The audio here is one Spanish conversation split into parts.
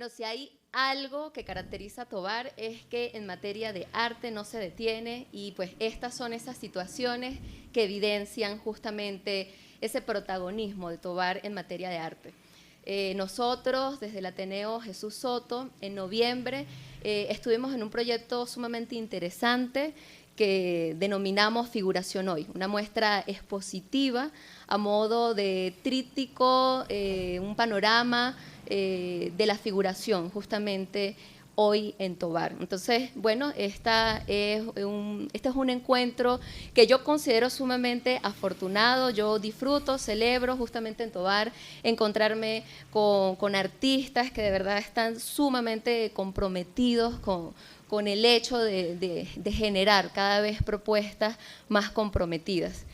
Bueno, si hay algo que caracteriza a Tovar es que en materia de arte no se detiene y pues estas son esas situaciones que evidencian justamente ese protagonismo de Tovar en materia de arte. Nosotros, desde el Ateneo Jesús Soto, en noviembre, estuvimos en un proyecto sumamente interesante que denominamos Figuración Hoy, una muestra expositiva a modo de tríptico, un panorama de la figuración justamente hoy en Tovar. Entonces, bueno, este es un encuentro que yo considero sumamente afortunado. Yo disfruto, celebro justamente en Tovar encontrarme con artistas que de verdad están sumamente comprometidos con el hecho de generar cada vez propuestas más comprometidas.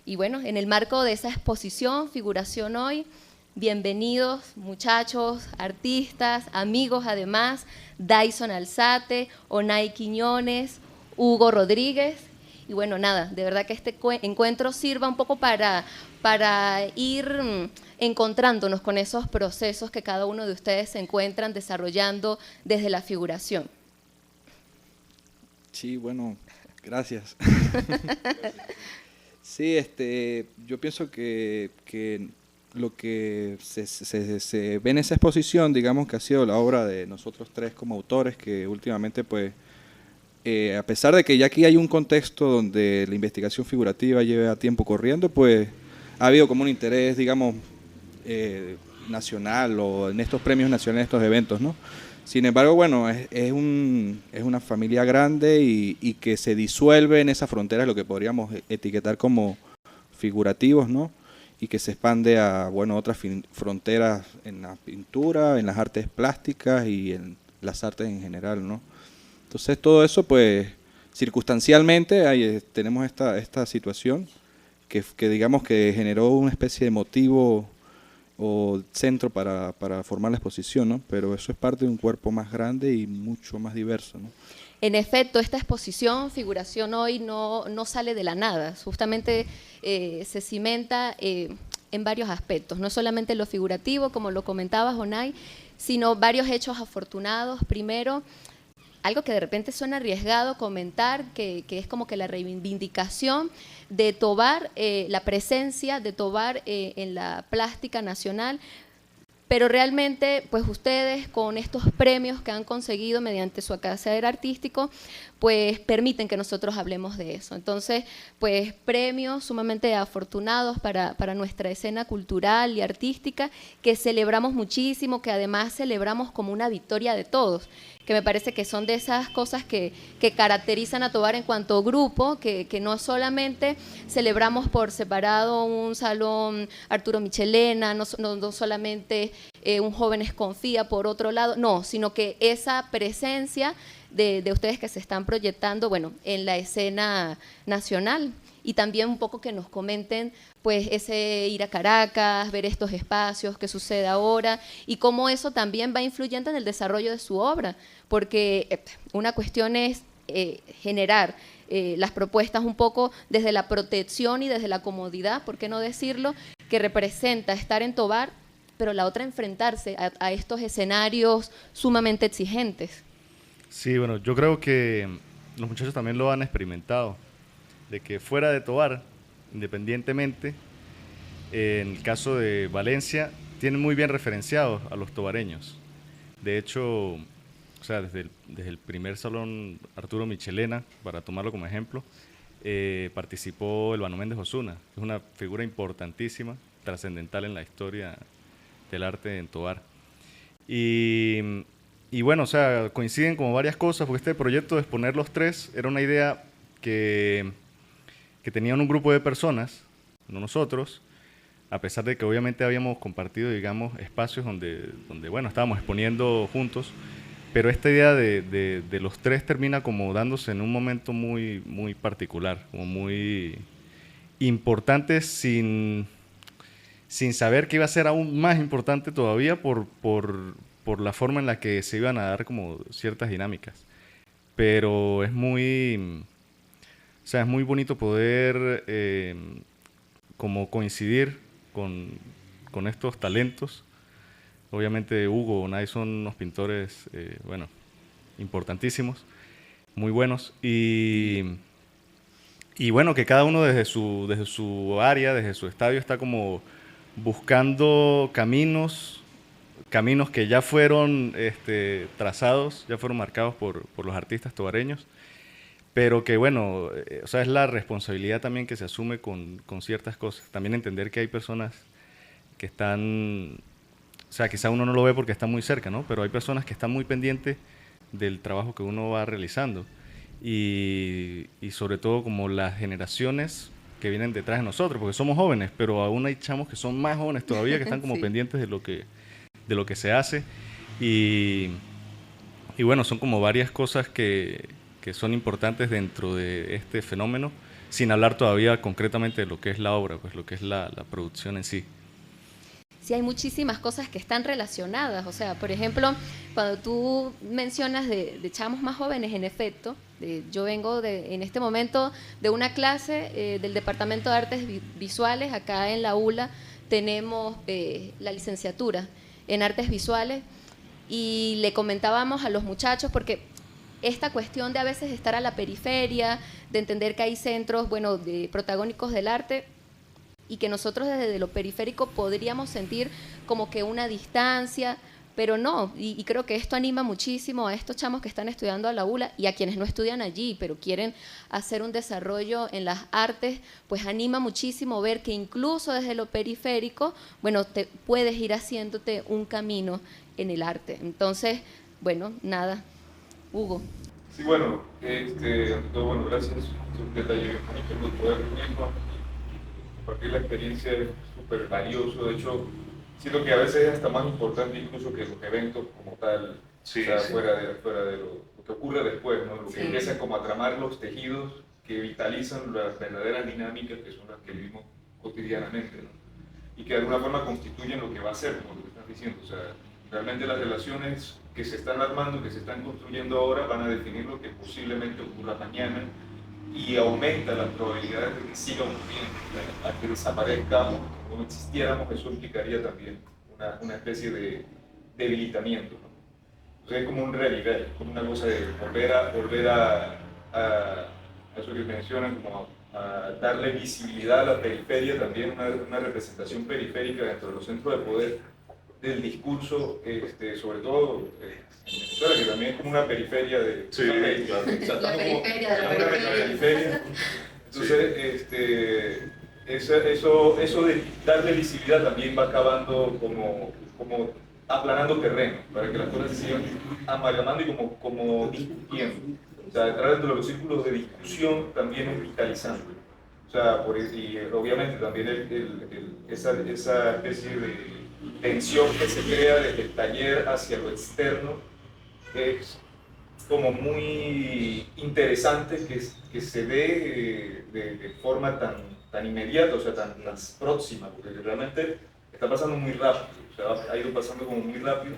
Y bueno, en el marco de esa exposición, Figuración Hoy, bienvenidos muchachos, artistas, amigos además, Dyson Alzate, Onay Quiñones, Hugo Rodríguez. Y bueno, nada, de verdad que este encuentro sirva un poco para ir encontrándonos con esos procesos que cada uno de ustedes se encuentran desarrollando desde la figuración. Sí, bueno, gracias. Sí, yo pienso que lo que se ve en esa exposición, digamos que ha sido la obra de nosotros tres como autores, que últimamente pues, a pesar de que ya aquí hay un contexto donde la investigación figurativa lleva tiempo corriendo, pues ha habido como un interés, digamos, nacional o en estos premios nacionales, estos eventos, ¿no? Sin embargo, bueno, es una familia grande y que se disuelve en esas fronteras, lo que podríamos etiquetar como figurativos, ¿no? Y que se expande a, bueno, otras fronteras en la pintura, en las artes plásticas y en las artes en general, ¿no? Entonces todo eso, pues, circunstancialmente tenemos esta situación que digamos que generó una especie de motivo o centro para formar la exposición, ¿no? Pero eso es parte de un cuerpo más grande y mucho más diverso, ¿no? En efecto, esta exposición, Figuración Hoy, no sale de la nada, justamente se cimenta en varios aspectos, no solamente lo figurativo, como lo comentaba Onay, sino varios hechos afortunados. Primero, algo que de repente suena arriesgado comentar, que es como que la reivindicación de Tovar, la presencia de Tovar en la plástica nacional, pero realmente, pues ustedes con estos premios que han conseguido mediante su quehacer artístico, pues permiten que nosotros hablemos de eso. Entonces, pues premios sumamente afortunados para nuestra escena cultural y artística, que celebramos muchísimo, que además celebramos como una victoria de todos, que me parece que son de esas cosas que caracterizan a Tovar en cuanto a grupo, que no solamente celebramos por separado un salón Arturo Michelena, no solamente un Jóvenes Confía por otro lado, no, sino que esa presencia de ustedes que se están proyectando, bueno, en la escena nacional, y también un poco que nos comenten pues ese ir a Caracas, ver estos espacios, qué sucede ahora y cómo eso también va influyendo en el desarrollo de su obra, porque una cuestión es generar las propuestas un poco desde la protección y desde la comodidad, ¿por qué no decirlo?, que representa estar en Tovar, pero la otra enfrentarse a estos escenarios sumamente exigentes. Sí, bueno, yo creo que los muchachos también lo han experimentado, de que fuera de Tovar, independientemente, en el caso de Valencia, tienen muy bien referenciados a los tovareños. De hecho, o sea, desde el primer salón Arturo Michelena, para tomarlo como ejemplo, participó el Banu Méndez Osuna, que es una figura importantísima, trascendental en la historia del arte en Tovar. Y bueno, o sea, coinciden como varias cosas, porque este proyecto de exponer los tres era una idea que tenían un grupo de personas, no nosotros, a pesar de que obviamente habíamos compartido, digamos, espacios donde bueno, estábamos exponiendo juntos, pero esta idea de los tres termina como dándose en un momento muy, muy particular, como muy importante sin saber que iba a ser aún más importante todavía por la forma en la que se iban a dar como ciertas dinámicas. Pero es muy, o sea, es muy bonito poder como coincidir con estos talentos Obviamente Hugo o Nay son unos pintores, bueno, importantísimos, muy buenos. Y bueno, que cada uno desde su área, desde su estadio, está como buscando caminos que ya fueron trazados, ya fueron marcados por los artistas tobareños, pero que bueno, o sea, es la responsabilidad también que se asume con ciertas cosas. También entender que hay personas que están, o sea, quizá uno no lo ve porque está muy cerca, ¿no? Pero hay personas que están muy pendientes del trabajo que uno va realizando. Y sobre todo como las generaciones que vienen detrás de nosotros, porque somos jóvenes, pero aún hay chamos que son más jóvenes todavía, que están como Sí. pendientes de lo que se hace. Y, y bueno, son como varias cosas que son importantes dentro de este fenómeno, sin hablar todavía concretamente de lo que es la obra, pues lo que es la producción en sí. Sí, hay muchísimas cosas que están relacionadas. O sea, por ejemplo, cuando tú mencionas de chamos más jóvenes, en efecto, yo vengo en este momento de una clase del Departamento de Artes Visuales. Acá en la ULA tenemos la licenciatura en Artes Visuales y le comentábamos a los muchachos, porque esta cuestión de a veces estar a la periferia, de entender que hay centros, bueno, protagónicos del arte, y que nosotros desde lo periférico podríamos sentir como que una distancia, pero no, y creo que esto anima muchísimo a estos chamos que están estudiando a la ULA y a quienes no estudian allí, pero quieren hacer un desarrollo en las artes, pues anima muchísimo ver que incluso desde lo periférico, bueno, te puedes ir haciéndote un camino en el arte. Entonces, bueno, nada, Hugo. Sí, bueno, ante todo, bueno, gracias. Es un detalle bonito el poder reunirnos, compartir la experiencia es súper valioso. De hecho, siento que a veces es hasta más importante incluso que los eventos como tal, Sí, o sea, sí. fuera de lo que ocurre después, ¿no? Lo que Sí. empiezan como a tramar los tejidos que vitalizan las verdaderas dinámicas que son las que vivimos cotidianamente, ¿no? Y que de alguna forma constituyen lo que va a ser, como lo que estás diciendo. O sea, realmente las relaciones que se están armando, que se están construyendo ahora, van a definir lo que posiblemente ocurra mañana y aumenta las probabilidades de que siga ocurriendo. A que desaparezcamos, que no existiéramos, eso implicaría también una especie de debilitamiento, ¿no? Entonces es como un relieve, como una cosa de volver a eso que mencionan, como a darle visibilidad a la periferia, también una representación periférica dentro de los centros de poder del discurso, sobre todo en Venezuela, que también es como una periferia de... Sí, claro. O sea, La estamos periferia de la como en periferia. Entonces, eso de darle visibilidad también va acabando como aplanando terreno, para que las cosas se sigan amalgamando y como discutiendo. O sea, entrar dentro de los círculos de discusión también es vitalizante. O sea, y obviamente también esa especie de tensión que se crea desde el taller hacia lo externo es como muy interesante que se dé de forma tan inmediata, o sea, tan próxima, porque realmente está pasando muy rápido, o sea, ha ido pasando como muy rápido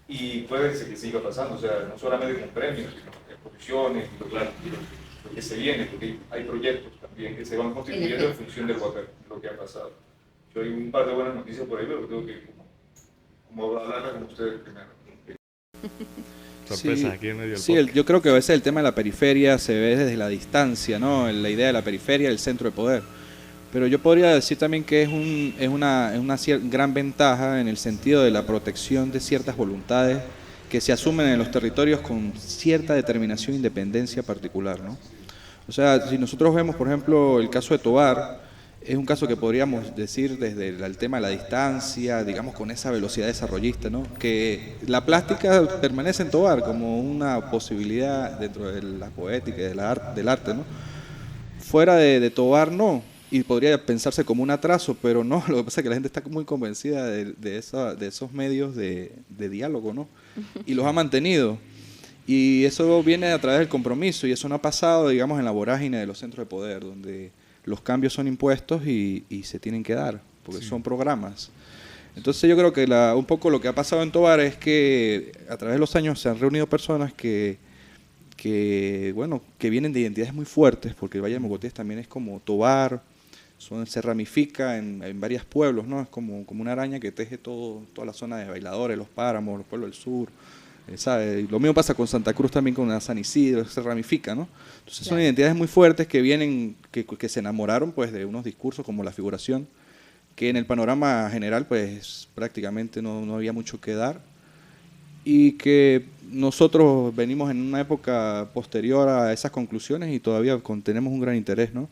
y puede ser que siga pasando, o sea, no solamente con premios, sino exposiciones, lo que se viene, porque hay proyectos también que se van constituyendo en función de lo que ha pasado. Yo hay un par de buenas noticias por ahí, pero tengo que como hablarla con ustedes primero. Sorpresas Sí, aquí en medio del sí, podcast. yo creo que a veces el tema de la periferia se ve desde la distancia, ¿no? La idea de la periferia, el centro de poder. Pero yo podría decir también que es una gran ventaja en el sentido de la protección de ciertas voluntades que se asumen en los territorios con cierta determinación e independencia particular, ¿no? O sea, si nosotros vemos, por ejemplo, el caso de Tovar, es un caso que podríamos decir desde el tema de la distancia, digamos con esa velocidad desarrollista, ¿no? Que la plástica permanece en Tovar como una posibilidad dentro de la poética y del arte, ¿no? Fuera de Tovar no, y podría pensarse como un atraso, pero no, lo que pasa es que la gente está muy convencida de esos medios de diálogo, ¿no? Y los ha mantenido. Y eso viene a través del compromiso, y eso no ha pasado, digamos, en la vorágine de los centros de poder, donde los cambios son impuestos y se tienen que dar, porque son programas. Entonces yo creo que un poco lo que ha pasado en Tovar es que a través de los años se han reunido personas que vienen de identidades muy fuertes, porque el Valle de Mocotíes también es como Tovar, se ramifica en varios pueblos, ¿no? Es como una araña que teje toda la zona de Bailadores, los páramos, los pueblos del sur. ¿Sabe? Lo mismo pasa con Santa Cruz también, con San Isidro, se ramifica, ¿no? Entonces son identidades muy fuertes que vienen, que se enamoraron pues de unos discursos como la figuración, que en el panorama general pues prácticamente no había mucho que dar, y que nosotros venimos en una época posterior a esas conclusiones y todavía tenemos un gran interés, ¿no?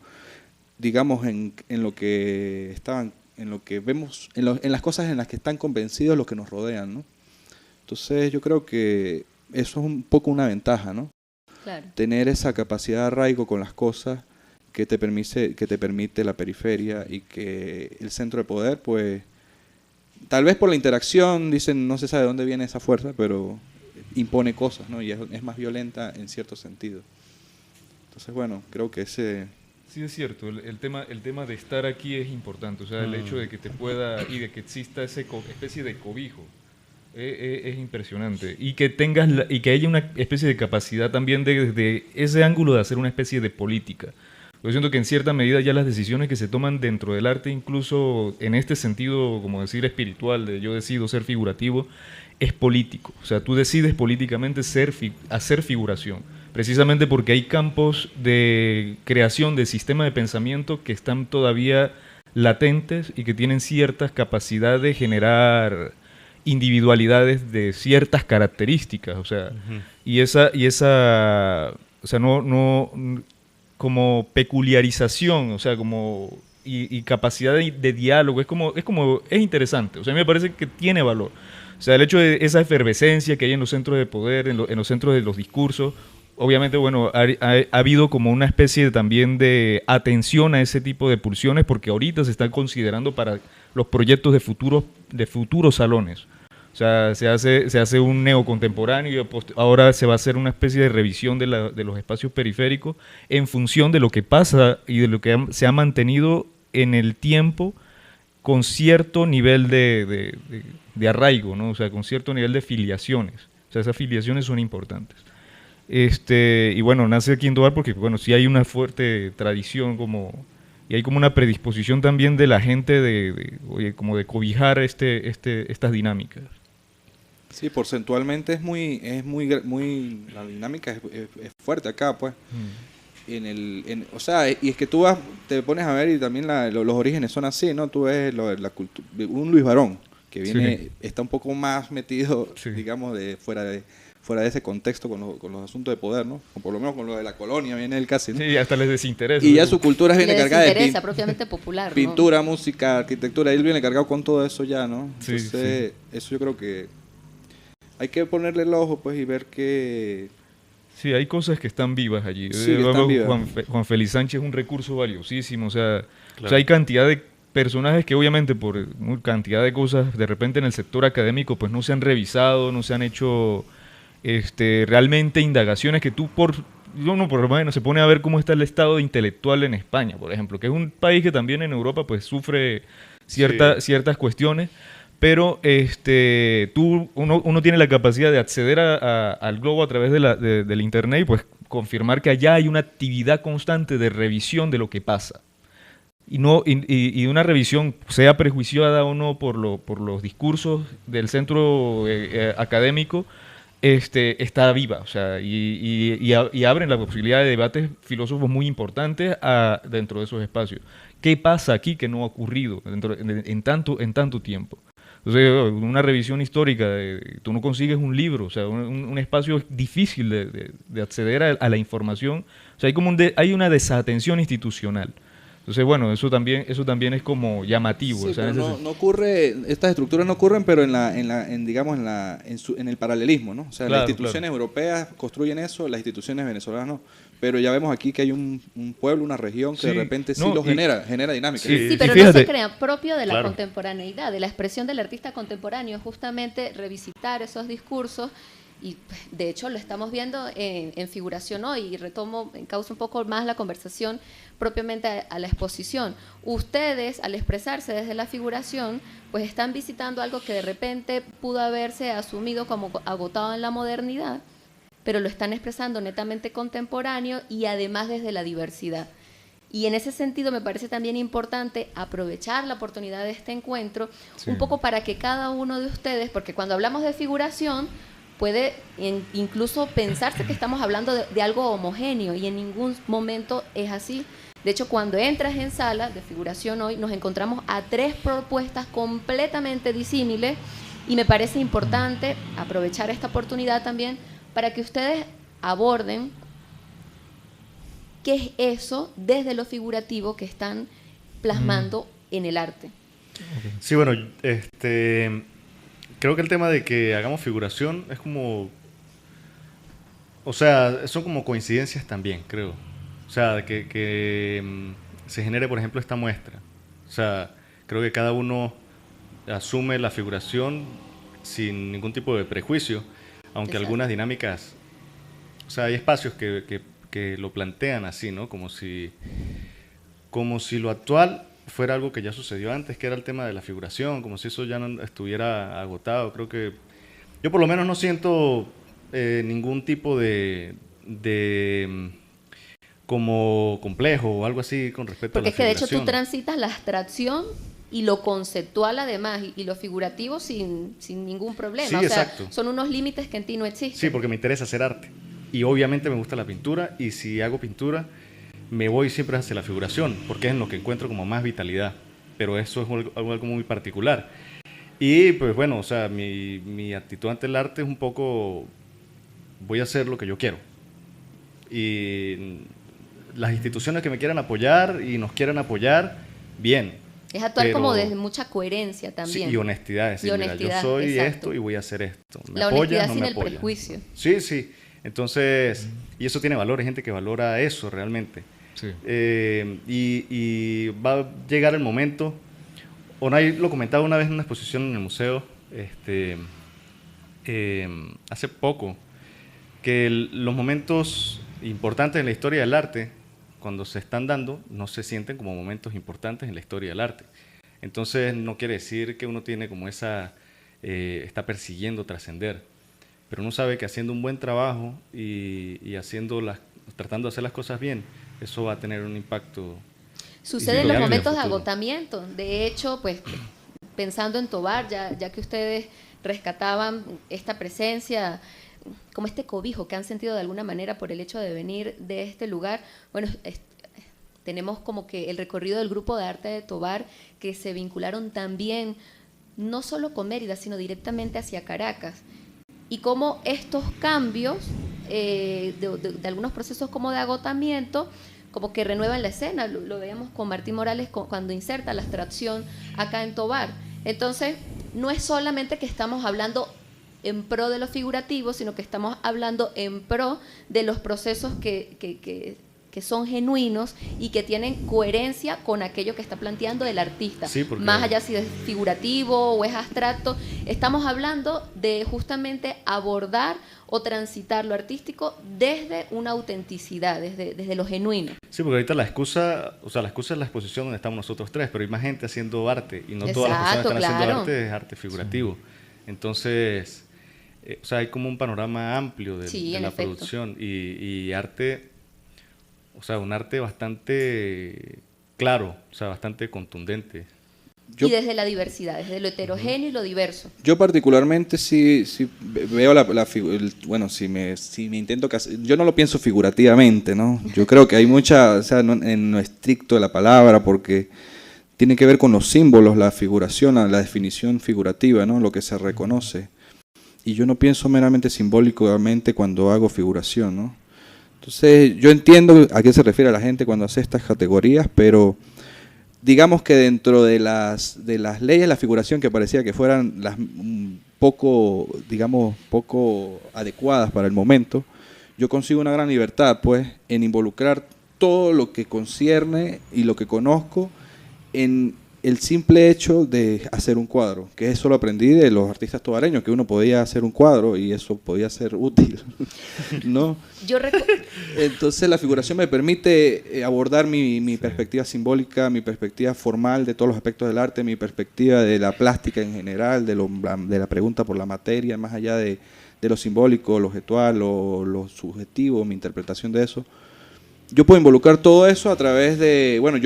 Digamos en lo que estaban, en lo que vemos, en las cosas en las que están convencidos los que nos rodean, ¿no? Entonces yo creo que eso es un poco una ventaja, ¿no? Claro. Tener esa capacidad de arraigo con las cosas que te permite la periferia, y que el centro de poder, pues, tal vez por la interacción, dicen, no se sabe de dónde viene esa fuerza, pero impone cosas, ¿no? Y es más violenta en cierto sentido. Entonces, bueno, creo que ese... Sí, es cierto, el tema de estar aquí es importante, o sea, el hecho de que te pueda y de que exista esa especie de cobijo. Es impresionante, y que y que haya una especie de capacidad también desde ese ángulo de hacer una especie de política. Yo siento que en cierta medida ya las decisiones que se toman dentro del arte, incluso en este sentido, como decir, espiritual, de yo decido ser figurativo, es político. O sea, tú decides políticamente hacer figuración, precisamente porque hay campos de creación de sistema de pensamiento que están todavía latentes y que tienen ciertas capacidades de generar individualidades de ciertas características, o sea, y esa, o sea, no como peculiarización, o sea, como y capacidad de diálogo, es interesante, o sea, a mí me parece que tiene valor. O sea, el hecho de esa efervescencia que hay en los centros de poder, en los centros de los discursos, obviamente, bueno, ha habido como una especie también de atención a ese tipo de pulsiones, porque ahorita se están considerando para los proyectos de futuros salones. O sea, se hace un neocontemporáneo, y ahora se va a hacer una especie de revisión de los espacios periféricos en función de lo que pasa y de lo que se ha mantenido en el tiempo con cierto nivel de arraigo, ¿no? O sea, con cierto nivel de filiaciones. O sea, esas filiaciones son importantes. Y bueno, nace aquí en Tovar porque, bueno, sí hay una fuerte tradición y hay como una predisposición también de la gente como de cobijar estas dinámicas. Sí, porcentualmente la dinámica es fuerte acá, pues. O sea, y es que tú te pones a ver, y también los orígenes son así, ¿no? Tú ves la cultura, un Luis Barón, que viene, está un poco más metido, digamos, fuera de ese contexto con los asuntos de poder, ¿no? O por lo menos con lo de la colonia, viene él casi, ¿no? Sí, hasta les desinteresa. Y ya su cultura viene cargada de propiamente popular, pintura, ¿no? música, arquitectura, él viene cargado con todo eso ya, ¿no? Entonces, eso yo creo que hay que ponerle el ojo, pues, y ver que... Sí, hay cosas que están vivas allí. Sí, que están vivas. Juan Félix Sánchez es un recurso valiosísimo, o sea, hay cantidad de personajes que obviamente por cantidad de cosas de repente en el sector académico pues no se han revisado, no se han hecho realmente indagaciones que uno por lo menos se pone a ver cómo está el estado intelectual en España, por ejemplo, que es un país que también en Europa pues sufre ciertas cuestiones, pero uno tiene la capacidad de acceder al globo a través del internet y pues confirmar que allá hay una actividad constante de revisión de lo que pasa. Y una revisión, sea prejuiciada o no por los discursos del centro académico, está viva, o sea, y abren la posibilidad de debates filósofos muy importantes dentro de esos espacios. ¿Qué pasa aquí que no ha ocurrido en tanto tiempo? Entonces, una revisión histórica, tú no consigues un libro, o sea, un espacio difícil de acceder a la información, o sea, hay una desatención institucional. Entonces, bueno, eso también es como llamativo. Sí, o sea, pero no ocurre, estas estructuras no ocurren, pero en el paralelismo, ¿no? O sea, las instituciones europeas construyen eso, las instituciones venezolanas no. Pero ya vemos aquí que hay un pueblo, una región que de repente genera dinámica. Sí, pero no se crea propio de la contemporaneidad, de la expresión del artista contemporáneo, justamente revisitar esos discursos. Y de hecho lo estamos viendo en figuración hoy, y encauzo un poco más la conversación propiamente a la exposición. Ustedes, al expresarse desde la figuración, pues están visitando algo que de repente pudo haberse asumido como agotado en la modernidad, pero lo están expresando netamente contemporáneo y además desde la diversidad. Y en ese sentido me parece también importante aprovechar la oportunidad de este encuentro, Sí. un poco para que cada uno de ustedes, porque cuando hablamos de figuración, puede incluso pensarse que estamos hablando de algo homogéneo y en ningún momento es así. De hecho, cuando entras en sala de figuración hoy, nos encontramos a 3 propuestas completamente disímiles y me parece importante aprovechar esta oportunidad también para que ustedes aborden qué es eso desde lo figurativo que están plasmando en el arte. Sí, bueno, creo que el tema de que hagamos figuración es como, o sea, son como coincidencias también, creo. O sea, que se genere, por ejemplo, esta muestra. O sea, creo que cada uno asume la figuración sin ningún tipo de prejuicio, aunque Exacto. algunas dinámicas, o sea, hay espacios que lo plantean así, ¿no? Como si lo actual fuera algo que ya sucedió antes, que era el tema de la figuración, como si eso ya no estuviera agotado. Creo que yo por lo menos no siento ningún tipo de como complejo o algo así con respecto Porque a es la que de hecho figuración. tú transitas la abstracción y lo conceptual además y lo figurativo sin ningún problema. Sí, o sea, exacto. son unos límites que en ti no existen. Sí, porque me interesa hacer arte. Y obviamente me gusta la pintura, y si hago pintura, me voy siempre hacia la figuración, porque es en lo que encuentro como más vitalidad. Pero eso es algo muy particular. Y pues bueno, o sea, mi actitud ante el arte es un poco, voy a hacer lo que yo quiero. Y las instituciones que me quieran apoyar y nos quieran apoyar, bien. Es actuar Pero- como desde mucha coherencia también. Sí, y honestidad, es decir, Y mira, honestidad, yo soy exacto. esto y voy a hacer esto. ¿Me La apoyan? honestidad No sin me el apoyan. prejuicio. Sí, sí. Entonces, y eso tiene valor, hay gente que valora eso realmente. Sí. Y va a llegar el momento, Onay lo comentaba una vez en una exposición en el museo, hace poco, que los momentos importantes en la historia del arte, cuando se están dando, no se sienten como momentos importantes en la historia del arte. Entonces no quiere decir que uno tiene como está persiguiendo trascender, pero uno sabe que haciendo un buen trabajo y tratando de hacer las cosas bien, eso va a tener un impacto. Sucede en los Indudable en el momentos de futuro. agotamiento. De hecho, pues pensando en Tobar, ya que ustedes rescataban esta presencia, como este cobijo que han sentido de alguna manera por el hecho de venir de este lugar, bueno, tenemos como que el recorrido del grupo de arte de Tobar que se vincularon también no solo con Mérida, sino directamente hacia Caracas. Y cómo estos cambios de algunos procesos como de agotamiento, como que renuevan la escena. Lo veíamos con Martín Morales cuando inserta la abstracción acá en Tobar. Entonces, no es solamente que estamos hablando en pro de lo figurativo, sino que estamos hablando en pro de los procesos que son genuinos y que tienen coherencia con aquello que está planteando el artista. Sí, porque- más allá si es figurativo o es abstracto, estamos hablando de justamente abordar o transitar lo artístico desde una autenticidad, desde lo genuino. Sí, porque ahorita la excusa es la exposición donde estamos nosotros tres, pero hay más gente haciendo arte y no todas las personas Exacto, que están haciendo claro. arte es arte figurativo. Entonces, o sea, hay como un panorama amplio Sí, de en la efecto. producción y arte, o sea, un arte bastante claro, o sea, bastante contundente. Yo- Y desde la diversidad, desde lo heterogéneo y lo diverso. Yo particularmente sí veo bueno, si me intento casar, yo no lo pienso figurativamente, ¿no? Yo creo que hay mucha, o sea, en lo estricto de la palabra, porque tiene que ver con los símbolos, la figuración, la definición figurativa, ¿no? Lo que se reconoce. Y yo no pienso meramente simbólicamente cuando hago figuración, ¿no? Entonces, yo entiendo a qué se refiere la gente cuando hace estas categorías, pero digamos que dentro de las leyes de la figuración que parecía que fueran las poco adecuadas para el momento, yo consigo una gran libertad, pues, en involucrar todo lo que concierne y lo que conozco en el simple hecho de hacer un cuadro, que eso lo aprendí de los artistas tobareños, que uno podía hacer un cuadro y eso podía ser útil, ¿no? Yo Entonces la figuración me permite abordar mi perspectiva simbólica, mi perspectiva formal de todos los aspectos del arte, mi perspectiva de la plástica en general, de la pregunta por la materia, más allá de lo simbólico, lo objetual, lo subjetivo, mi interpretación de eso. yo puedo involucrar todo eso a través de, bueno,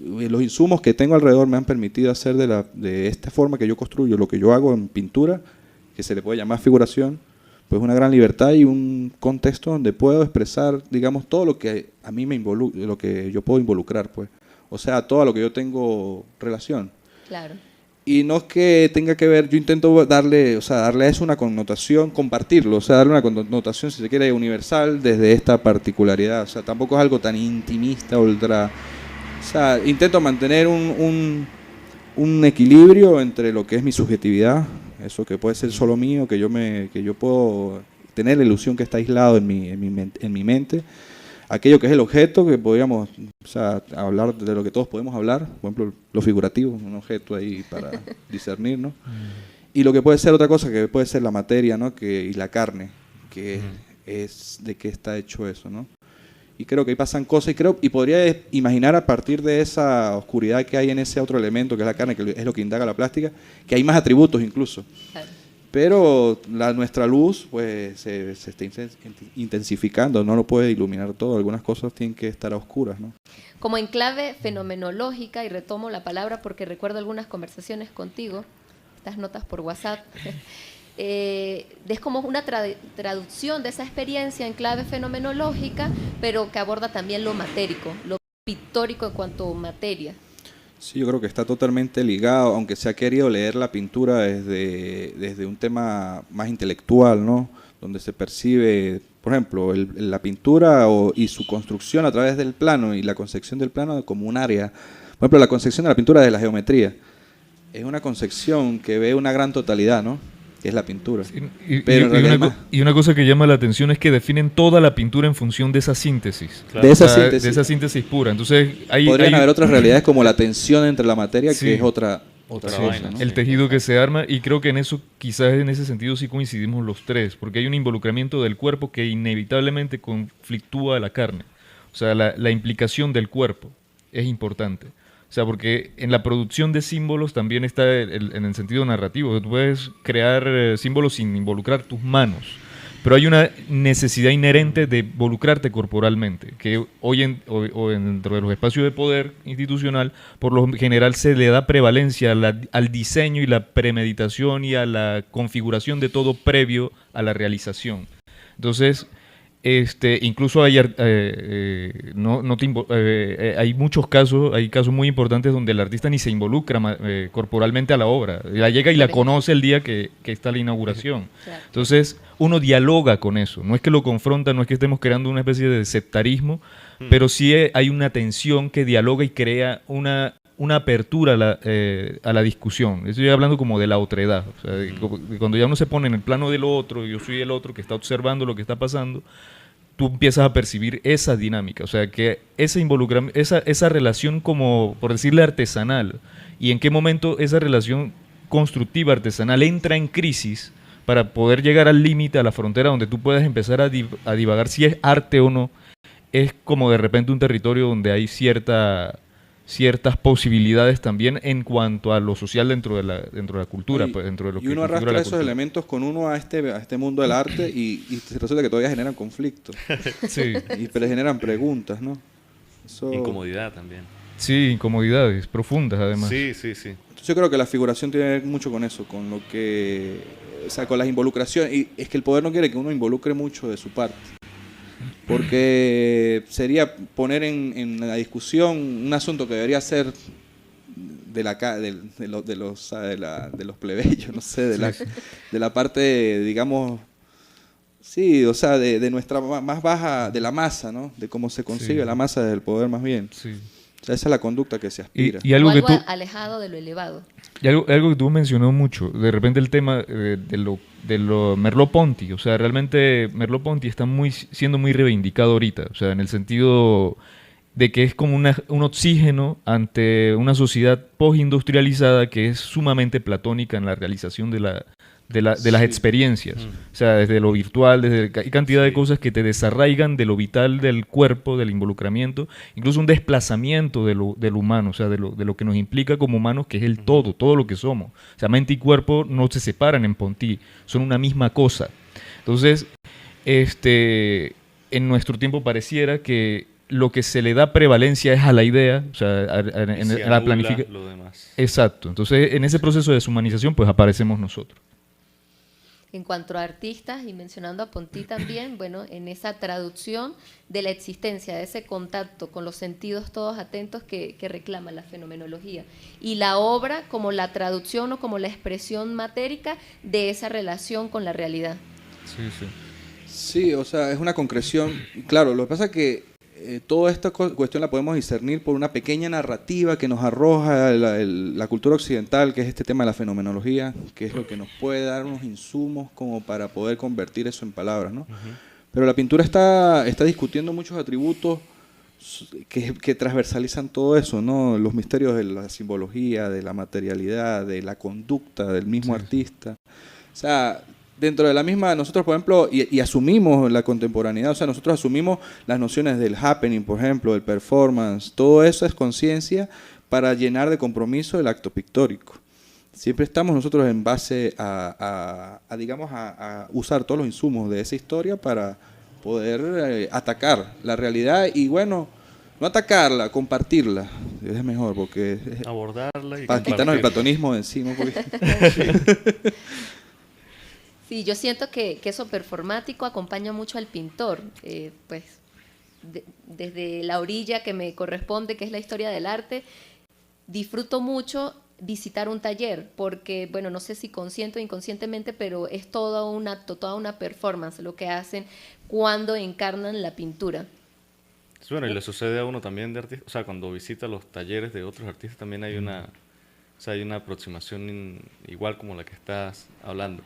los insumos que tengo alrededor me han permitido hacer de esta forma que yo construyo, lo que yo hago en pintura, que se le puede llamar figuración, pues una gran libertad y un contexto donde puedo expresar, digamos, todo lo que a mí me involucra, lo que yo puedo involucrar, pues. O sea, todo a lo que yo tengo relación. Claro. Y no es que tenga que ver, yo intento darle a eso una connotación, compartirlo, o sea, darle una connotación, si se quiere, universal desde esta particularidad. O sea, tampoco es algo tan intimista, ultra... O sea, intento mantener un equilibrio entre lo que es mi subjetividad, eso que puede ser solo mío, que yo puedo tener la ilusión que está aislado en mi mente, aquello que es el objeto, que podríamos, o sea, hablar de lo que todos podemos hablar, por ejemplo, lo figurativo, un objeto ahí para discernir, ¿no? Y lo que puede ser otra cosa, que puede ser la materia, ¿no? Y la carne, que es de qué está hecho eso, ¿no? Y creo que ahí pasan cosas, y podría imaginar a partir de esa oscuridad que hay en ese otro elemento, que es la carne, que es lo que indaga la plástica, que hay más atributos incluso. Claro. Pero nuestra luz pues se está intensificando, no lo puede iluminar todo, algunas cosas tienen que estar a oscuras, ¿no? Como en clave fenomenológica, y retomo la palabra porque recuerdo algunas conversaciones contigo, estas notas por WhatsApp, es como una traducción de esa experiencia en clave fenomenológica, pero que aborda también lo matérico, lo pictórico en cuanto a materia. Sí, yo creo que está totalmente ligado, aunque se ha querido leer la pintura desde un tema más intelectual, ¿no? Donde se percibe, por ejemplo, la pintura y su construcción a través del plano y la concepción del plano como un área. Por ejemplo, la concepción de la pintura de la geometría es una concepción que ve una gran totalidad, ¿no? Que es la pintura. Y una cosa que llama la atención es que definen toda la pintura en función de esa síntesis. Claro. De esa síntesis pura. Entonces, podrían haber otras realidades como la tensión entre la materia, sí, que es otra sí, vaina, ¿no? El tejido que se arma, y creo que en eso, quizás en ese sentido sí coincidimos los tres, porque hay un involucramiento del cuerpo que inevitablemente conflictúa a la carne. O sea, la implicación del cuerpo es importante. O sea, porque en la producción de símbolos también está en el sentido narrativo. Tú puedes crear símbolos sin involucrar tus manos, pero hay una necesidad inherente de involucrarte corporalmente, que hoy dentro de los espacios de poder institucional, por lo general se le da prevalencia al diseño y la premeditación y a la configuración de todo previo a la realización. Entonces, incluso hay muchos casos, hay casos muy importantes donde el artista ni se involucra corporalmente a la obra, la llega y la conoce el día que está la inauguración. Claro. Entonces uno dialoga con eso, no es que lo confronta, no es que estemos creando una especie de sectarismo, pero sí hay una tensión que dialoga y crea una apertura a la discusión. Estoy hablando como de la otredad, o sea, de cuando ya uno se pone en el plano del otro, yo soy el otro que está observando lo que está pasando, tú empiezas a percibir esa dinámica, o sea, que esa relación como, por decirle, artesanal, y en qué momento esa relación constructiva artesanal entra en crisis para poder llegar al límite, a la frontera donde tú puedas empezar a divagar si es arte o no, es como de repente un territorio donde hay ciertas posibilidades también en cuanto a lo social dentro de la cultura, pues, dentro de lo que uno arrastra esos elementos con uno a este mundo del arte y resulta que todavía generan conflictos. Sí. Pero generan preguntas, ¿no? Incomodidad también. Sí, incomodidades profundas además. Sí. Yo creo que la figuración tiene que ver mucho con eso, con lo que, o sea, con las involucraciones. Y es que el poder no quiere que uno involucre mucho de su parte. Porque sería poner en la discusión un asunto que debería ser de los plebeyos, no sé, de la parte, digamos, sí, o sea, de nuestra más baja, de la masa, ¿no? De cómo se concibe la masa del poder más bien. Sí. O sea, esa es la conducta que se aspira. Y algo, alejado de lo elevado. Y algo que tú mencionó mucho, de repente el tema de lo Merleau-Ponty, o sea, realmente Merleau-Ponty está siendo muy reivindicado ahorita, o sea, en el sentido de que es como un oxígeno ante una sociedad postindustrializada que es sumamente platónica en la realización de las experiencias, o sea, desde lo virtual, hay cantidad de cosas que te desarraigan de lo vital del cuerpo, del involucramiento, incluso un desplazamiento de lo humano, o sea, de lo que nos implica como humanos, que es el todo lo que somos. O sea, mente y cuerpo no se separan en Ponty, son una misma cosa. Entonces, en nuestro tiempo pareciera que lo que se le da prevalencia es a la idea, o sea, en Se la anula planificación. lo demás. Exacto. Entonces, en ese proceso de deshumanización, pues aparecemos nosotros. En cuanto a artistas, y mencionando a Pontí también, bueno, en esa traducción de la existencia, de ese contacto con los sentidos todos atentos que reclama la fenomenología. Y la obra como la traducción o como la expresión matérica de esa relación con la realidad. Sí, sí. Sí, o sea, es una concreción. Claro, lo que pasa es que toda esta cuestión la podemos discernir por una pequeña narrativa que nos arroja la cultura occidental, que es este tema de la fenomenología, que es lo que nos puede dar unos insumos como para poder convertir eso en palabras, ¿no? Pero la pintura está discutiendo muchos atributos que transversalizan todo eso, ¿no? Los misterios de la simbología, de la materialidad, de la conducta del mismo artista. O sea, dentro de la misma, nosotros, por ejemplo, y asumimos la contemporaneidad, o sea, nosotros asumimos las nociones del happening, por ejemplo, del performance, todo eso es conciencia para llenar de compromiso el acto pictórico. Siempre estamos nosotros en base a usar todos los insumos de esa historia para poder atacar la realidad y, bueno, no atacarla, compartirla. Es mejor porque Abordarla y para quitarnos el compartirla. platonismo de encima. Porque Sí, yo siento que eso performático acompaña mucho al pintor, pues desde la orilla que me corresponde, que es la historia del arte, disfruto mucho visitar un taller, porque, bueno, no sé si consciente o inconscientemente, pero es todo un acto, toda una performance lo que hacen cuando encarnan la pintura. Sí, bueno, y le sucede a uno también de artista, o sea, cuando visita los talleres de otros artistas también hay hay una aproximación igual como la que estás hablando.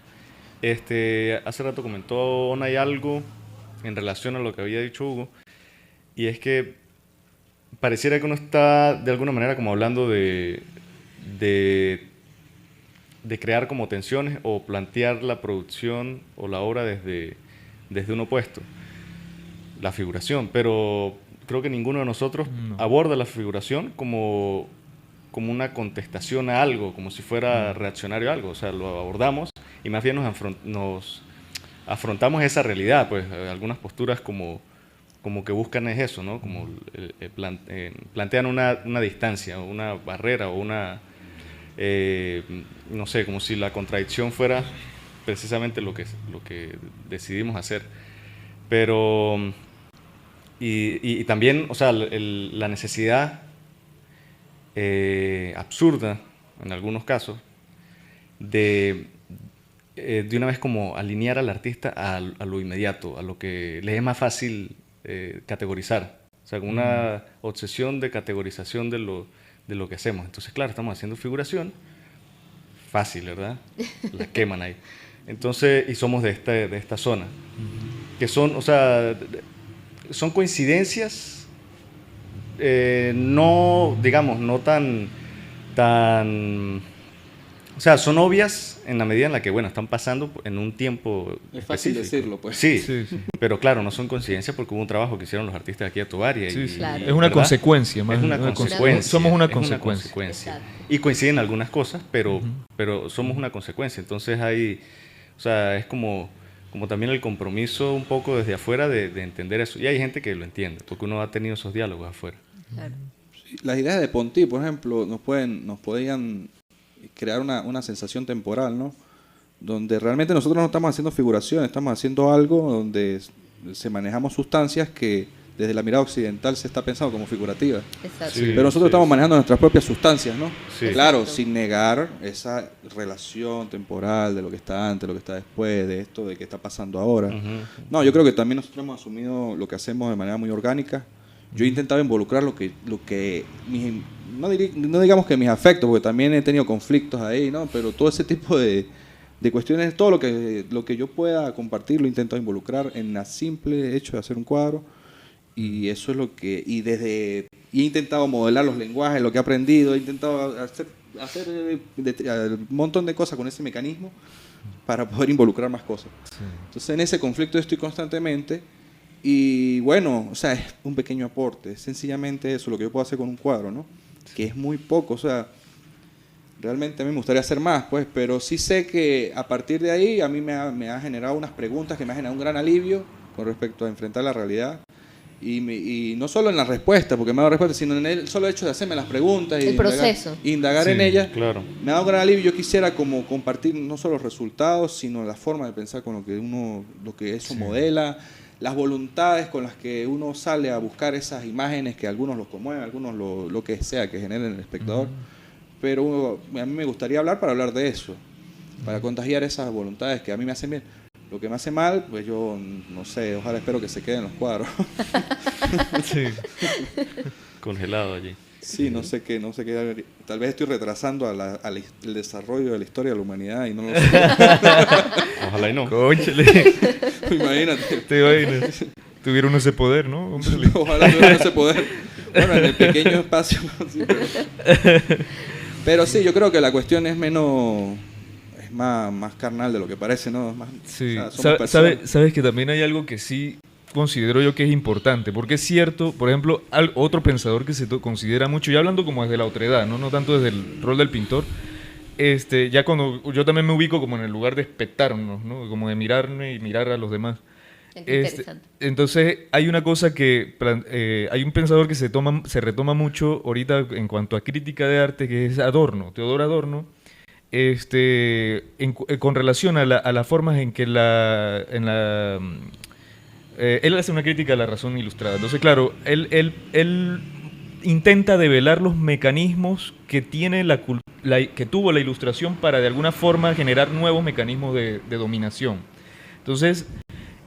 Hace rato comentó Onay algo en relación a lo que había dicho Hugo, y es que pareciera que uno está de alguna manera como hablando de crear como tensiones o plantear la producción o la obra desde un opuesto, la figuración, pero creo que ninguno de nosotros aborda la figuración como una contestación a algo, como si fuera reaccionario a algo, o sea, lo abordamos y más bien nos afrontamos esa realidad, pues algunas posturas como que buscan es eso, ¿no? Como plantean una distancia, una barrera o no sé, como si la contradicción fuera precisamente lo que decidimos hacer. Pero, y también, o sea, la necesidad absurda, en algunos casos, de una vez como alinear al artista a lo inmediato, a lo que le es más fácil categorizar. O sea, con una obsesión de categorización de lo que hacemos. Entonces, claro, estamos haciendo figuración, fácil, ¿verdad? La queman ahí. Entonces, y somos de esta zona, que son, o sea, son coincidencias, no, digamos, no tan, o sea, son obvias en la medida en la que, bueno, están pasando en un tiempo es fácil específico. decirlo, pues. Sí, Sí, sí. pero claro, no son coincidencias porque hubo un trabajo que hicieron los artistas aquí a Tobar y, Sí, sí. Claro. Es una ¿verdad? consecuencia, más Es una una consecuencia. Somos una es consecuencia. Exacto. Y coinciden algunas cosas, pero somos una consecuencia. Entonces hay, o sea, es como también el compromiso un poco desde afuera de entender eso. Y hay gente que lo entiende, porque uno ha tenido esos diálogos afuera. Claro. Las ideas de Pontí, por ejemplo, nos podían crear una sensación temporal, ¿no? Donde realmente nosotros no estamos haciendo figuración, estamos haciendo algo donde se manejamos sustancias que desde la mirada occidental se está pensando como figurativas. Exacto. Sí. Pero nosotros estamos manejando nuestras propias sustancias, ¿no? Sí. Claro, Exacto. sin negar esa relación temporal de lo que está antes, lo que está después, de esto, de qué está pasando ahora. Ujú. No, yo creo que también nosotros hemos asumido lo que hacemos de manera muy orgánica. Yo he intentado involucrar lo que no digamos que mis afectos, porque también he tenido conflictos ahí, ¿no? Pero todo ese tipo de cuestiones, todo lo que yo pueda compartir lo he intentado involucrar en el simple hecho de hacer un cuadro. Y eso es lo que... Y he intentado modelar los lenguajes, lo que he aprendido, he intentado hacer un montón de cosas con ese mecanismo para poder involucrar más cosas. Entonces en ese conflicto estoy constantemente y bueno, o sea, es un pequeño aporte, es sencillamente eso lo que yo puedo hacer con un cuadro, ¿no? Que es muy poco, o sea, realmente a mí me gustaría hacer más, pues, pero sí sé que a partir de ahí a mí me ha generado unas preguntas que me ha generado un gran alivio con respecto a enfrentar la realidad. Y no solo en la respuesta, porque me ha dado respuesta, sino en el solo hecho de hacerme las preguntas y El proceso. indagar Sí, en ellas. claro. Me ha dado gran alivio. Yo quisiera como compartir no solo los resultados, sino la forma de pensar con lo que eso modela, las voluntades con las que uno sale a buscar esas imágenes que algunos los conmueven, algunos lo que sea que generen el espectador. Pero a mí me gustaría hablar para hablar de eso, para contagiar esas voluntades que a mí me hacen bien. Lo que me hace mal, pues yo no sé, ojalá espero que se queden los cuadros. Sí. Congelado allí. Sí, no sé qué. Tal vez estoy retrasando el desarrollo de la historia de la humanidad y no lo sé. Ojalá y no. Cónchale. Imagínate. Te imaginas. Tuviera uno ese poder, ¿no? Hombre, Ojalá tuviera ese poder. Bueno, en el pequeño espacio. Sí, pero sí, yo creo que la cuestión es más carnal de lo que parece, ¿no? Es más, sí. o sea, somos personas. Sabes que también hay algo que sí considero yo que es importante, porque es cierto, por ejemplo, otro pensador que se considera mucho, ya hablando como desde la otredad, no tanto desde el rol del pintor, ya cuando yo también me ubico como en el lugar de espectarnos, ¿no? Como de mirarme y mirar a los demás. Interesante. Entonces hay una cosa que hay un pensador que se retoma mucho ahorita en cuanto a crítica de arte, que es Adorno, Teodor Adorno, con relación a las formas en que él hace una crítica a la razón ilustrada. Entonces, claro, él intenta develar los mecanismos que tiene que tuvo la ilustración para de alguna forma generar nuevos mecanismos de dominación. Entonces,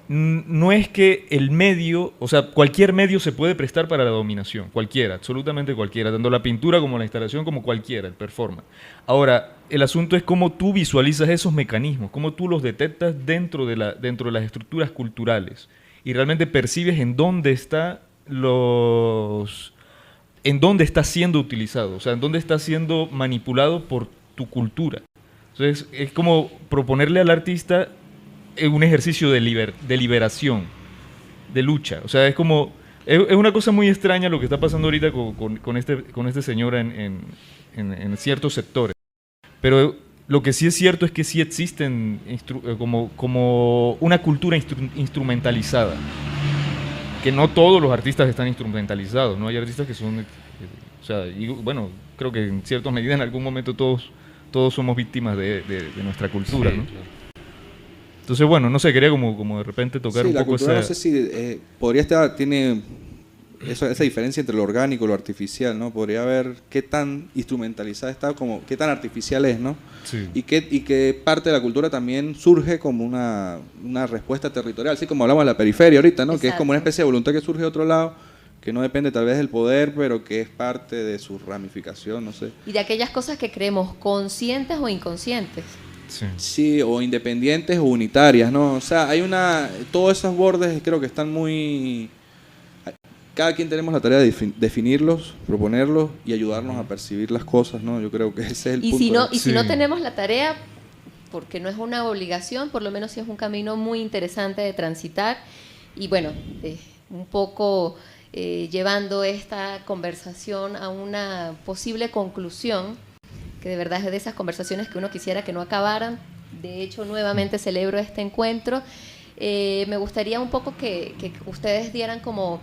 no es que el medio, o sea, cualquier medio se puede prestar para la dominación, cualquiera, absolutamente cualquiera, tanto la pintura como la instalación, como cualquiera, el performance. Ahora, el asunto es cómo tú visualizas esos mecanismos, cómo tú los detectas dentro de las estructuras culturales y realmente percibes en dónde está siendo utilizado, o sea, en dónde está siendo manipulado por tu cultura. Entonces, es como proponerle al artista un ejercicio de liberación, de lucha. O sea, es una cosa muy extraña lo que está pasando ahorita con este señor en ciertos sectores. Pero lo que sí es cierto es que sí existen como una cultura instrumentalizada. Que no todos los artistas están instrumentalizados, ¿no? Hay artistas que son... o sea, y bueno, creo que en cierta medida en algún momento todos somos víctimas de nuestra cultura, Sí, ¿no? claro. Entonces, bueno, no sé, quería como de repente tocar Sí, un la poco cultura, esa... no sé si tiene esa diferencia entre lo orgánico y lo artificial, ¿no? Podría ver qué tan instrumentalizada está, como qué tan artificial es, ¿no? Sí. Y qué parte de la cultura también surge como una respuesta territorial, así como hablamos de la periferia ahorita, ¿no? Que es como una especie de voluntad que surge de otro lado, que no depende tal vez del poder, pero que es parte de su ramificación, no sé. Y de aquellas cosas que creemos conscientes o inconscientes. Sí. Sí, o independientes o unitarias, ¿no? O sea, todos esos bordes creo que están muy... Cada quien tenemos la tarea de definirlos, proponerlos y ayudarnos a percibir las cosas, ¿no? Yo creo que ese es el punto. Si no Sí. tenemos la tarea, porque no es una obligación, por lo menos sí es un camino muy interesante de transitar. Y bueno, un poco llevando esta conversación a una posible conclusión, que de verdad es de esas conversaciones que uno quisiera que no acabaran. De hecho, nuevamente celebro este encuentro. Me gustaría un poco que ustedes dieran como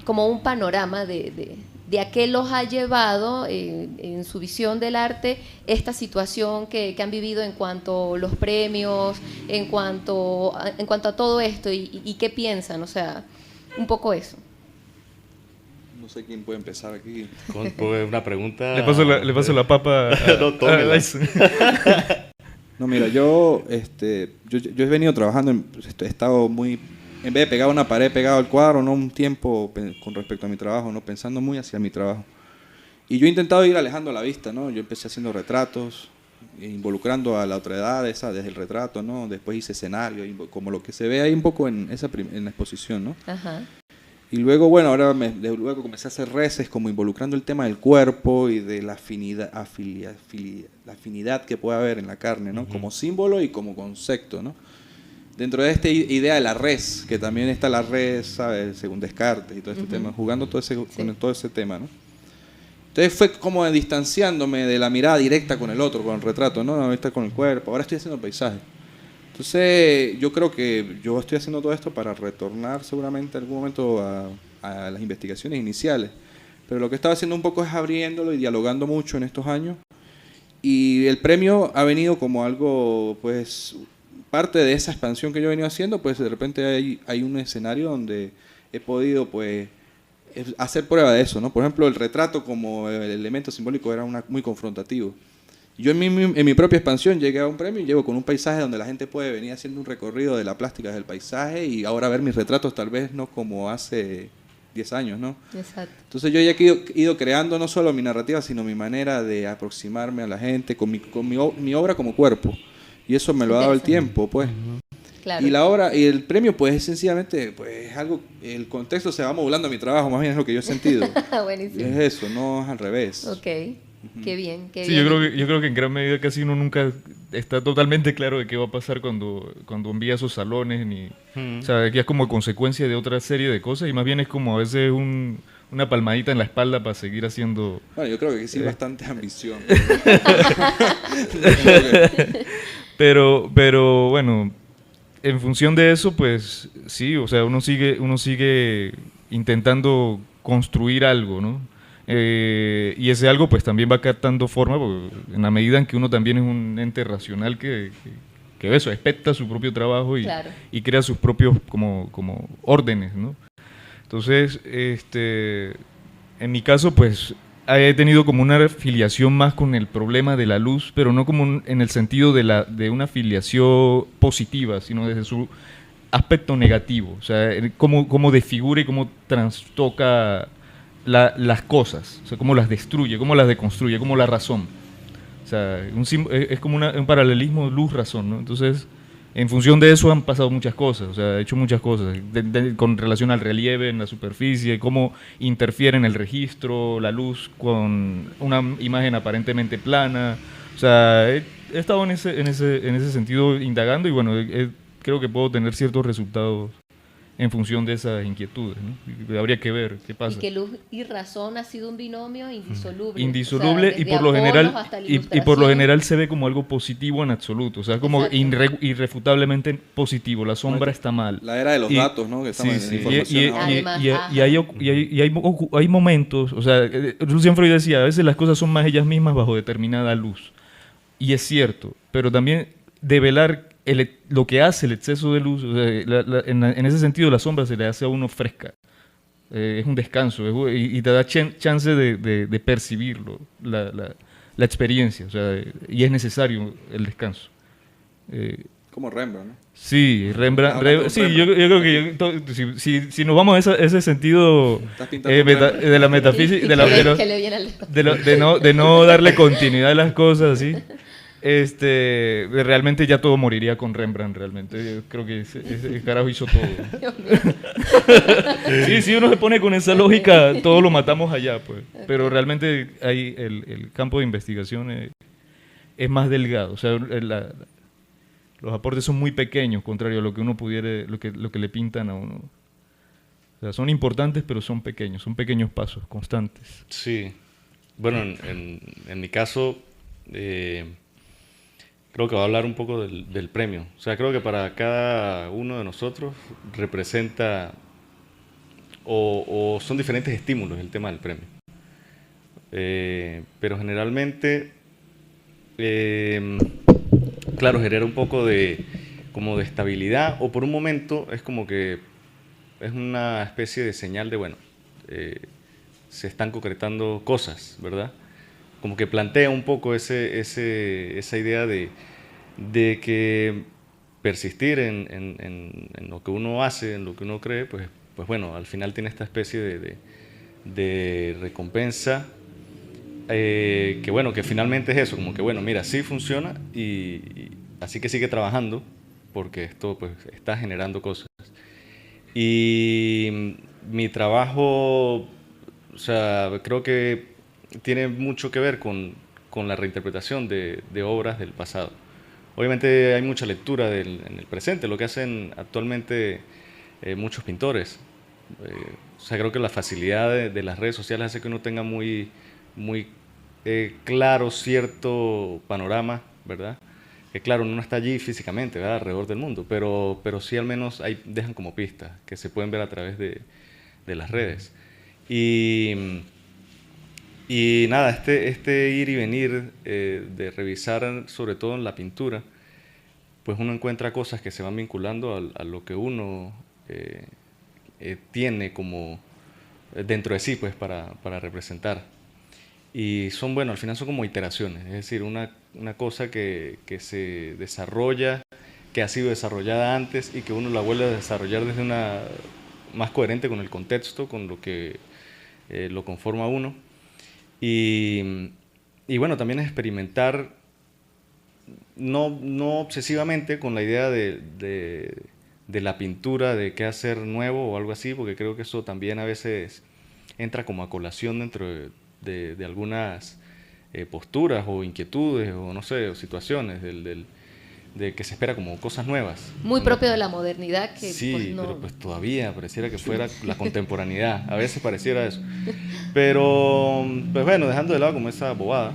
un panorama de a qué los ha llevado en su visión del arte esta situación que han vivido en cuanto a los premios, en cuanto a todo esto y qué piensan, o sea, un poco eso. No sé quién puede empezar aquí. Con una pregunta... Le paso la papa No, tómela. Dyson. No, mira, yo he venido trabajando, he estado muy... En vez de pegar una pared, pegado al cuadro, ¿no? Un tiempo con respecto a mi trabajo, ¿no? Pensando muy hacia mi trabajo. Y yo he intentado ir alejando la vista, ¿no? Yo empecé haciendo retratos, involucrando a la otra edad desde el retrato, ¿no? Después hice escenario, como lo que se ve ahí un poco en la exposición, ¿no? Ajá. Y luego, bueno, luego comencé a hacer reces, como involucrando el tema del cuerpo y de la afinidad que puede haber en la carne, ¿no? Como símbolo y como concepto, ¿no? Dentro de esta idea de la res, que también está la res, ¿sabes? Según Descartes y todo este tema, jugando con todo ese tema, ¿no? Entonces fue como distanciándome de la mirada directa con el otro, con el retrato, ¿no? Ahorita con el cuerpo, ahora estoy haciendo paisaje. Entonces, yo creo que yo estoy haciendo todo esto para retornar seguramente en algún momento a las investigaciones iniciales. Pero lo que estaba haciendo un poco es abriéndolo y dialogando mucho en estos años. Y el premio ha venido como algo, pues, parte de esa expansión que yo he venido haciendo, pues de repente hay un escenario donde he podido, pues, hacer prueba de eso, ¿no? Por ejemplo, el retrato como el elemento simbólico era muy confrontativo. Yo en mi propia expansión llegué a un premio y llego con un paisaje donde la gente puede venir haciendo un recorrido de la plástica del paisaje y ahora ver mis retratos tal vez no como hace 10 años, ¿no? Exacto. Entonces yo ya he ido creando no solo mi narrativa, sino mi manera de aproximarme a la gente con mi obra como cuerpo. Y eso me lo ha dado el tiempo, pues. Claro. Y la obra, y el premio, pues es sencillamente, pues es algo, el contexto se va modulando a mi trabajo, más bien es lo que yo he sentido. Buenísimo. Es eso, no es al revés. Ok, qué bien, qué Sí, bien. yo creo que en gran medida casi uno nunca está totalmente claro de qué va a pasar cuando envía a esos salones. O sea, que es como consecuencia de otra serie de cosas y más bien es como a veces una palmadita en la espalda para seguir haciendo... Bueno, yo creo que sí, bastante ambición. Pero bueno, en función de eso, pues sí, o sea, uno sigue intentando construir algo, ¿no? Y ese algo pues también va captando forma en la medida en que uno también es un ente racional que eso, expecta su propio trabajo Claro. y crea sus propios como órdenes, ¿no? Entonces, en mi caso pues he tenido como una afiliación más con el problema de la luz, pero no como en el sentido de una afiliación positiva, sino desde su aspecto negativo, o sea, cómo desfigura y cómo trastoca las cosas, o sea, cómo las destruye, cómo las deconstruye, como la razón. O sea, es como un paralelismo luz-razón, ¿no? Entonces, en función de eso han pasado muchas cosas, o sea, he hecho muchas cosas con relación al relieve en la superficie, cómo interfiere en el registro, la luz con una imagen aparentemente plana. O sea, he estado en ese sentido indagando y bueno, creo que puedo tener ciertos resultados en función de esas inquietudes, ¿no? Habría que ver qué pasa. Y que luz y razón ha sido un binomio indisoluble. Indisoluble, O sea, y desde por lo Apolos general hasta la y por lo Ilustración. general se ve como algo positivo en absoluto, o sea, como Exacto. irrefutablemente positimo. La sombra está mal. La era de los datos, ¿no? Que estamos en Sí. información ahora. Además, Hay momentos, o sea, Lucian Freud decía, a veces las cosas son más ellas mismas bajo determinada luz. Y es cierto, pero también develar lo que hace el exceso de luz, o sea, en ese sentido la sombra se le hace a uno fresca. Es un descanso y te da chance de percibirlo, la experiencia, o sea, y es necesario el descanso. Como Rembrandt, ¿no? Sí, Rembrandt. Rembrandt. Sí, yo creo que si nos vamos a ese sentido Estás pintando un Rembrandt. de la metafísica, Que le viene al- de no darle continuidad a las cosas, así, realmente ya todo moriría con Rembrandt, realmente. Yo creo que ese carajo hizo todo. Dios mío. Sí, si uno se pone con esa lógica, todo lo matamos allá, pues. Pero realmente ahí el campo de investigación es más delgado, o sea, los aportes son muy pequeños, contrario a lo que uno pudiera, lo que le pintan a uno. O sea, son importantes, pero son pequeños pasos, constantes. Sí. Bueno, en mi caso, creo que va a hablar un poco del premio. O sea, creo que para cada uno de nosotros representa o son diferentes estímulos el tema del premio. Pero generalmente, claro, genera un poco como de estabilidad, o por un momento es como que es una especie de señal de, bueno, se están concretando cosas, ¿verdad? Como que plantea un poco esa idea de que persistir en lo que uno hace, en lo que uno cree, pues bueno, al final tiene esta especie de recompensa, que bueno, que finalmente es eso, como que bueno, mira, sí funciona y así que sigue trabajando porque esto pues está generando cosas. Y mi trabajo, o sea, creo que tiene mucho que ver con la reinterpretación de obras del pasado. Obviamente hay mucha lectura en el presente, lo que hacen actualmente muchos pintores. O sea, creo que la facilidad de las redes sociales hace que uno tenga muy claro cierto panorama, ¿verdad? claro, uno no está allí físicamente, ¿verdad? Alrededor del mundo, pero sí al menos ahí dejan como pistas que se pueden ver a través de las redes. Y nada, este ir y venir de revisar sobre todo en la pintura, pues uno encuentra cosas que se van vinculando a lo que uno tiene como dentro de sí, pues para representar. Y son, bueno, al final son como iteraciones, es decir, una cosa que se desarrolla, que ha sido desarrollada antes y que uno la vuelve a desarrollar desde una más coherente con el contexto, con lo que lo conforma a uno. Y bueno, también es experimentar, no obsesivamente con la idea de la pintura, de qué hacer nuevo o algo así, porque creo que eso también a veces entra como a colación dentro de algunas posturas o inquietudes o no sé, o situaciones de que se espera como cosas nuevas. Muy propio de la modernidad que sí, pues no. pero pues todavía pareciera que fuera la contemporaneidad, a veces pareciera eso. Pero pues bueno, dejando de lado como esa bobada,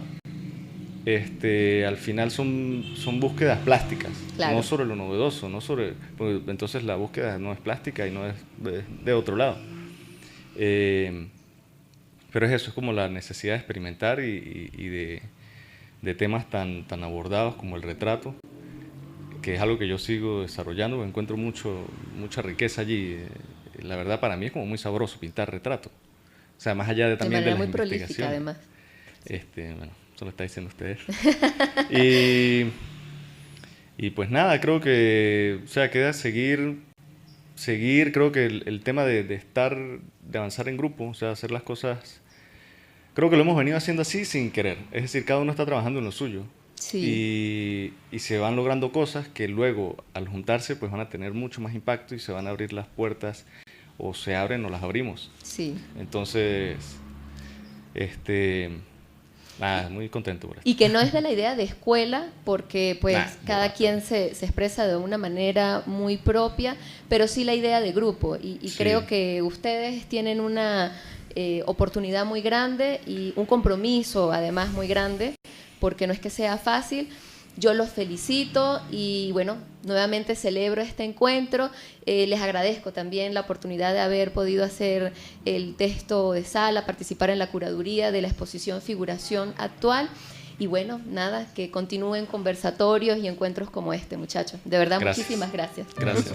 al final son búsquedas plásticas, Claro. no sobre lo novedoso, no sobre, pues, entonces la búsqueda no es plástica y no es de otro lado. Pero es eso, es como la necesidad de experimentar y de temas tan abordados como el retrato, que es algo que yo sigo desarrollando, encuentro mucha riqueza allí. La verdad para mí es como muy sabroso pintar retrato. O sea, más allá de también de manera las muy prolífica investigaciones. además. Bueno, eso lo está diciendo ustedes. y pues nada, creo que, o sea, queda seguir, creo que el tema de avanzar en grupo, o sea, hacer las cosas, creo que lo hemos venido haciendo así sin querer. Es decir, cada uno está trabajando en lo suyo. Sí. Y se van logrando cosas que luego, al juntarse, pues van a tener mucho más impacto y se van a abrir las puertas, o se abren o las abrimos. Sí. Entonces, muy contento por esto. Y que no es de la idea de escuela, porque pues cada quien se expresa de una manera muy propia, pero sí la idea de grupo. Y sí, creo que ustedes tienen una oportunidad muy grande y un compromiso además muy grande, porque no es que sea fácil. Yo los felicito y bueno, nuevamente celebro este encuentro. Les agradezco también la oportunidad de haber podido hacer el texto de sala, participar en la curaduría de la exposición Figuración Actual. Y bueno, nada, que continúen conversatorios y encuentros como este, muchachos. De verdad, gracias. Muchísimas gracias. Gracias.